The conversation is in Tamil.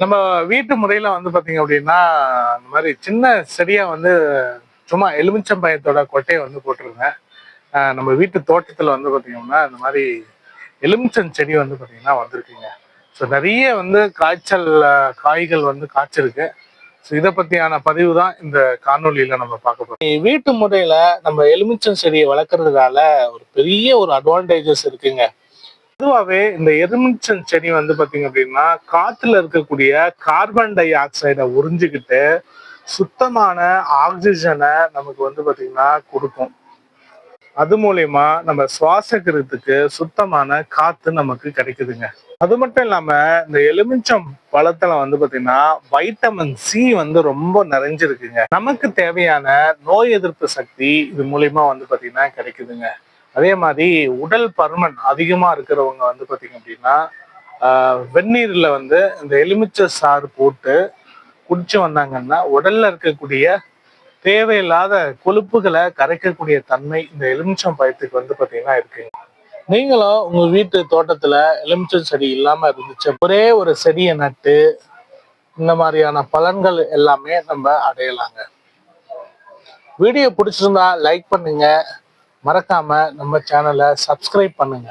நம்ம வீட்டு முறையில வந்து பாத்தீங்க அப்படின்னா, இந்த மாதிரி சின்ன செடியா வந்து சும்மா எலுமிச்சம்பழத்தோட கொட்டைய வந்து போட்டுருங்க. நம்ம வீட்டு தோட்டத்துல வந்து பாத்தீங்கன்னா, இந்த மாதிரி எலுமிச்சம் செடி வந்து பாத்தீங்கன்னா வந்திருக்குங்க. ஸோ நிறைய வந்து காய்ச்சல் காய்கள் வந்து காய்ச்சிருக்கு. ஸோ இதை பத்தியான பதிவு தான் இந்த காணொலியில நம்ம பார்க்க போறோம். வீட்டு முறையில நம்ம எலுமிச்சம் செடியை வளர்க்கறதுனால ஒரு பெரிய ஒரு அட்வான்டேஜஸ் இருக்குங்க. பொதுவாகவே இந்த எலுமிச்சம் செடி வந்து பாத்தீங்க அப்படின்னா காத்துல இருக்கக்கூடிய கார்பன் டை ஆக்சைடை உறிஞ்சிக்கிட்டு சுத்தமான ஆக்சிஜனை நமக்கு வந்து பாத்தீங்கன்னா கொடுக்கும். அது மூலயமா நம்ம சுவாசிக்கிறதுக்கு சுத்தமான காத்து நமக்கு கிடைக்குதுங்க. அது மட்டும் இல்லாம இந்த எலுமிச்சம் பழத்துல வந்து பாத்தீங்கன்னா வைட்டமின் சி வந்து ரொம்ப நிறைஞ்சிருக்குங்க. நமக்கு தேவையான நோய் எதிர்ப்பு சக்தி இது மூலியமா வந்து பாத்தீங்கன்னா கிடைக்குதுங்க. அதே மாதிரி உடல் பருமன் அதிகமா இருக்கிறவங்க வந்து பாத்தீங்க அப்படின்னா வெந்நீர்ல வந்து இந்த எலுமிச்சை சாறு போட்டு குடிச்சு வந்தாங்கன்னா உடல்ல இருக்கக்கூடிய தேவையில்லாத கொழுப்புகளை கரைக்கக்கூடிய தன்மை இந்த எலுமிச்சம் பழத்துக்கு வந்து பாத்தீங்கன்னா இருக்குங்க. நீங்களும் உங்க வீட்டு தோட்டத்துல எலுமிச்சம் செடி இல்லாம இருந்துச்சு ஒரே ஒரு செடியை நட்டு இந்த மாதிரியான பலன்கள் எல்லாமே நம்ம அடையலாங்க. வீடியோ பிடிச்சிருந்தா லைக் பண்ணுங்க, மறக்காம நம்ம சேனலை சப்ஸ்கிரைப் பண்ணுங்க.